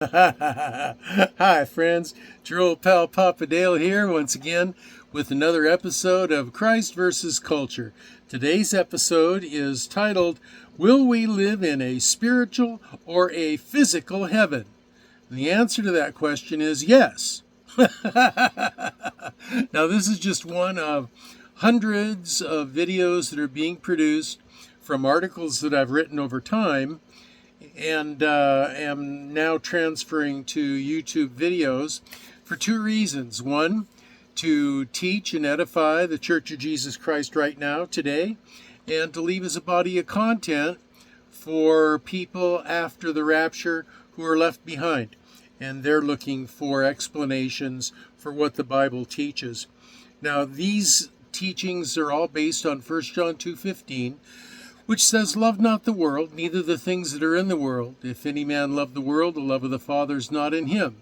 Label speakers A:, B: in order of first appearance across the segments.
A: Hi, friends. Your old pal Papa Dale here once again with another episode of Christ versus Culture. Today's episode is titled, Will We Live in a Spiritual or a Physical Heaven? And the answer to that question is yes. Now, this is just one of hundreds of videos that are being produced from articles that I've written over time and am now transferring to YouTube videos for two reasons. One, to teach and edify the Church of Jesus Christ right now, today, and to leave as a body of content for people after the rapture who are left behind. And they're looking for explanations for what the Bible teaches. Now, these teachings are all based on 1 John 2:15, which says, Love not the world, neither the things that are in the world. If any man love the world, the love of the Father is not in him.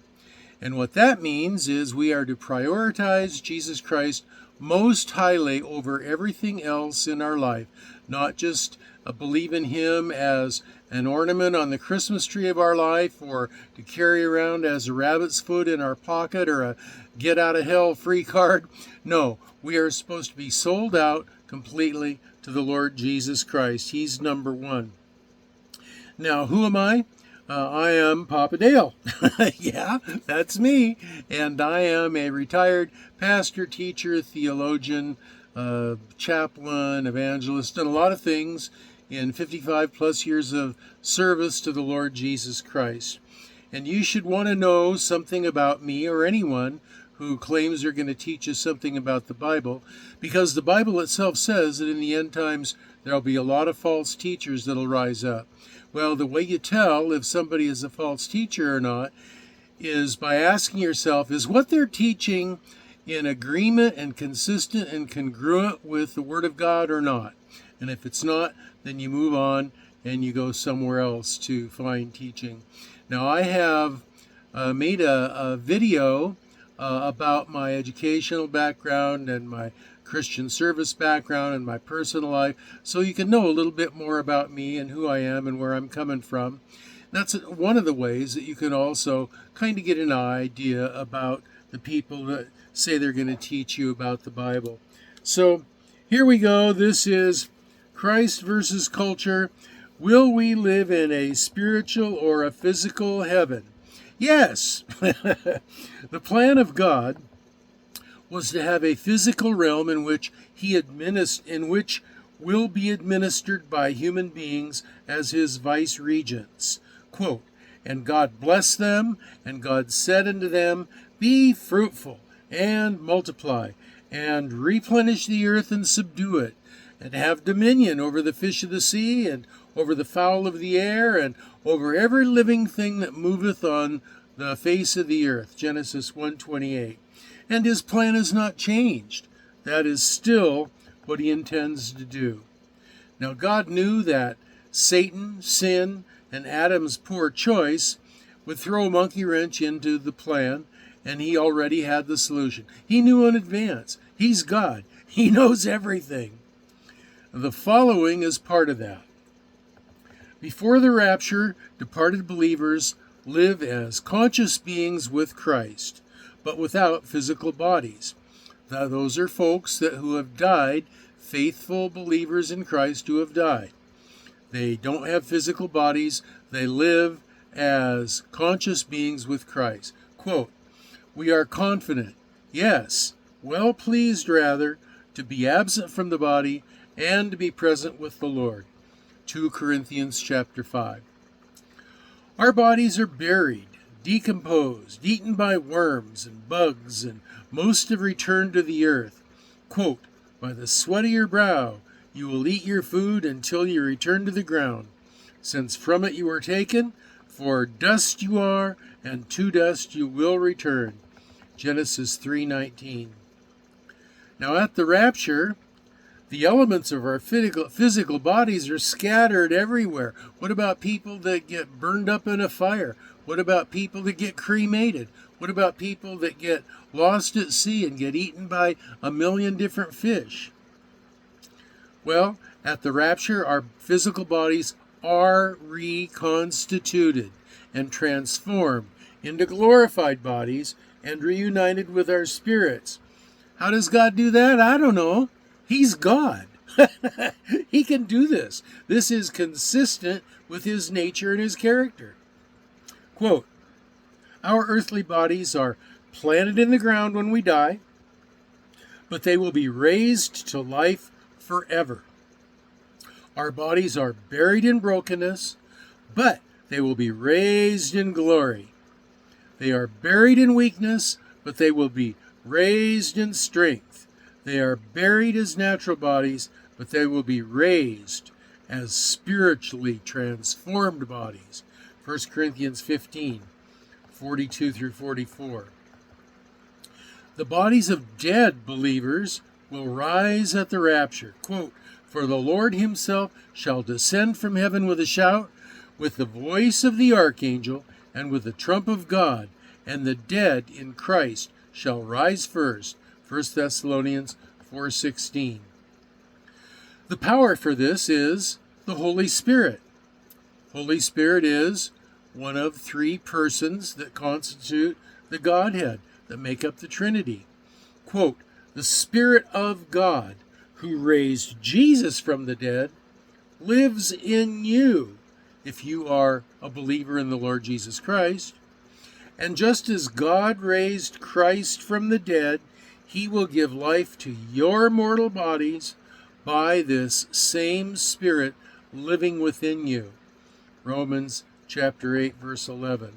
A: And what that means is we are to prioritize Jesus Christ most highly over everything else in our life, not just believe in him as an ornament on the Christmas tree of our life, or to carry around as a rabbit's foot in our pocket, or a get out of hell free card. No, we are supposed to be sold out completely to the Lord Jesus Christ. He's number one. Now, who am I? I am Papa Dale. Yeah, that's me. And I am a retired pastor, teacher, theologian, chaplain, evangelist, done a lot of things in 55 plus years of service to the Lord Jesus Christ. And you should want to know something about me or anyone who claims they're going to teach us something about the Bible, because the Bible itself says that in the end times there'll be a lot of false teachers that'll rise up. Well, the way you tell if somebody is a false teacher or not is by asking yourself, is what they're teaching in agreement and consistent and congruent with the Word of God or not? And if it's not, then you move on and you go somewhere else to find teaching. Now, I have made a video about my educational background and my Christian service background and my personal life, so you can know a little bit more about me and who I am and where I'm coming from. That's one of the ways that you can also kind of get an idea about the people that say they're going to teach you about the Bible. So here we go. This is Christ versus Culture. Will we live in a spiritual or a physical heaven? Yes. The plan of God was to have a physical realm in which will be administered by human beings as his vice regents. Quote, and God blessed them, and God said unto them, Be fruitful, and multiply, and replenish the earth, and subdue it, and have dominion over the fish of the sea, and over the fowl of the air, and over every living thing that moveth on the face of the earth. Genesis 1:28. And his plan has not changed. That is still what he intends to do. Now, God knew that Satan, sin, and Adam's poor choice would throw a monkey wrench into the plan, and he already had the solution. He knew in advance. He's God. He knows everything. The following is part of that. Before the rapture, departed believers live as conscious beings with Christ, but without physical bodies. Now, those are folks who have died, faithful believers in Christ who have died. They don't have physical bodies. They live as conscious beings with Christ. Quote, we are confident, yes, well pleased rather, to be absent from the body and to be present with the Lord. 2 Corinthians chapter 5. Our bodies are buried, decomposed, eaten by worms and bugs, and most have returned to the earth. Quote, by the sweat of your brow you will eat your food until you return to the ground, since from it you were taken, for dust you are, and to dust you will return. Genesis 3:19. Now at the rapture, the elements of our physical bodies are scattered everywhere. What about people that get burned up in a fire? What about people that get cremated? What about people that get lost at sea and get eaten by a million different fish? Well, at the rapture, our physical bodies are reconstituted. and transformed into glorified bodies and reunited with our spirits. How does God do that? I don't know. He's God. He can do this. This is consistent with his nature and his character. Quote, our earthly bodies are planted in the ground when we die, but they will be raised to life forever. Our bodies are buried in brokenness, but they will be raised in glory. They are buried in weakness, but they will be raised in strength. They are buried as natural bodies, but they will be raised as spiritually transformed bodies. 1 Corinthians 15, 42 through 44. The bodies of dead believers will rise at the rapture. Quote, for the Lord himself shall descend from heaven with a shout, with the voice of the archangel, and with the trump of God, and the dead in Christ shall rise first. 1 Thessalonians 4:16. The power for this is the Holy Spirit. Holy Spirit is one of three persons that constitute the Godhead, that make up the Trinity. Quote, the Spirit of God, who raised Jesus from the dead, lives in you if you are a believer in the Lord Jesus Christ. And just as God raised Christ from the dead, he will give life to your mortal bodies by this same Spirit living within you. Romans chapter 8, verse 11.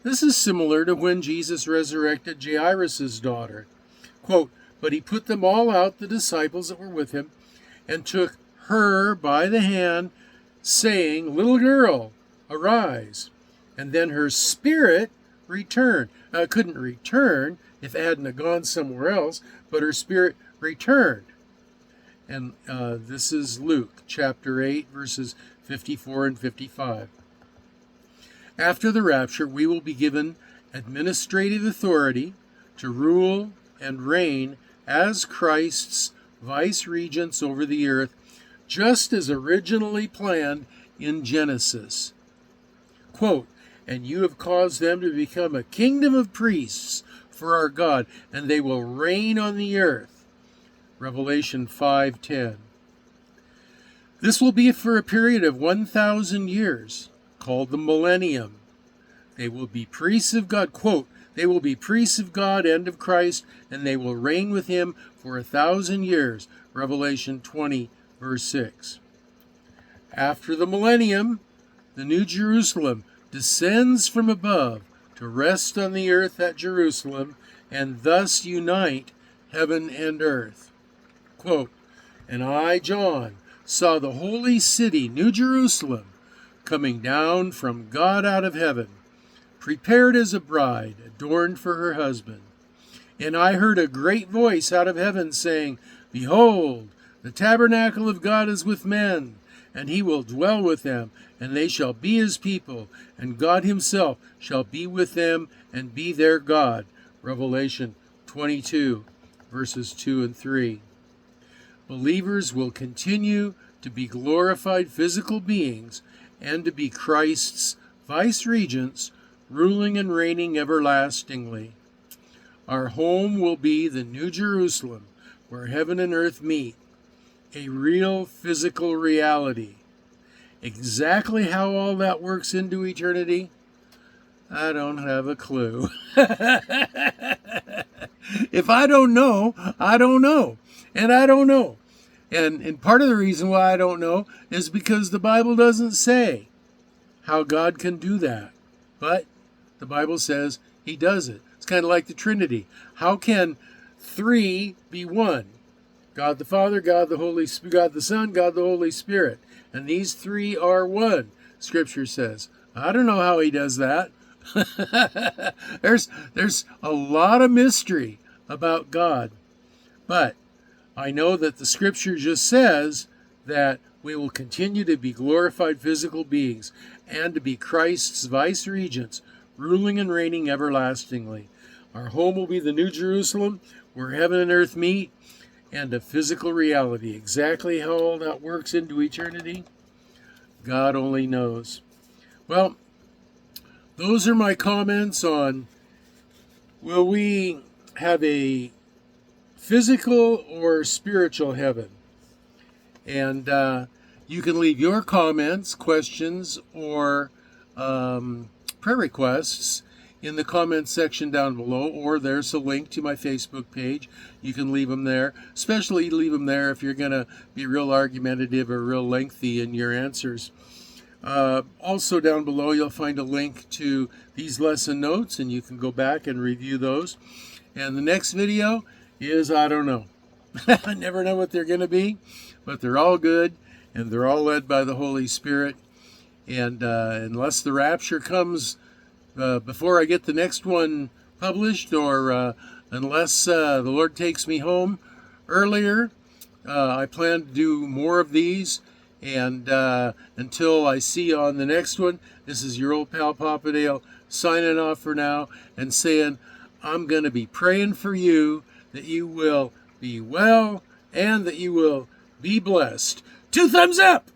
A: This is similar to when Jesus resurrected Jairus' daughter. Quote, but he put them all out, the disciples that were with him, and took her by the hand, saying, little girl, arise. And then her spirit returned. Now, it couldn't return if it hadn't gone somewhere else, but her spirit returned. And this is Luke chapter 8, verses 54 and 55. After the rapture, we will be given administrative authority to rule and reign as Christ's vice-regents over the earth, just as originally planned in Genesis. Quote, and you have caused them to become a kingdom of priests for our God, and they will reign on the earth. Revelation 5:10. This will be for a period of 1,000 years, called the millennium. They will be priests of God. Quote, they will be priests of God and of Christ, and they will reign with him for 1,000 years. Revelation 20, verse 6. After the millennium, the New Jerusalem descends from above to rest on the earth at Jerusalem, and thus unite heaven and earth. Quote, and I, John, saw the holy city, New Jerusalem, coming down from God out of heaven, prepared as a bride, adorned for her husband. And I heard a great voice out of heaven saying, behold, the tabernacle of God is with men, and he will dwell with them, and they shall be his people, and God himself shall be with them and be their God. Revelation 22, verses 2 and 3. Believers will continue to be glorified physical beings and to be Christ's vice-regents, ruling and reigning everlastingly. Our home will be the New Jerusalem, where heaven and earth meet, a real physical reality. Exactly how all that works into eternity, I don't have a clue. If I don't know, I don't know. And I don't know. And part of the reason why I don't know is because the Bible doesn't say how God can do that. But the Bible says he does it. It's kind of like the Trinity. How can three be one? God the Father, God the Holy Spirit, God the Son, God the Holy Spirit. And these three are one, Scripture says. I don't know how he does that. There's a lot of mystery about God. But I know that the Scripture just says that we will continue to be glorified physical beings and to be Christ's vice-regents, ruling and reigning everlastingly. Our home will be the New Jerusalem, where heaven and earth meet, and a physical reality. Exactly how all that works into eternity, God only knows. Well, those are my comments on, will we have a physical or spiritual heaven? And you can leave your comments, questions, or prayer requests in the comments section down below, or there's a link to my Facebook page. You can leave them there. Especially leave them there if you're going to be real argumentative or real lengthy in your answers. Also down below you'll find a link to these lesson notes, and you can go back and review those. And the next video is, I don't know. I never know what they're going to be, but they're all good, and they're all led by the Holy Spirit. And unless the rapture comes before I get the next one published, or unless the Lord takes me home earlier, I plan to do more of these. And until I see you on the next one, this is your old pal Papa Dale signing off for now and saying, I'm going to be praying for you that you will be well and that you will be blessed. 2 thumbs up!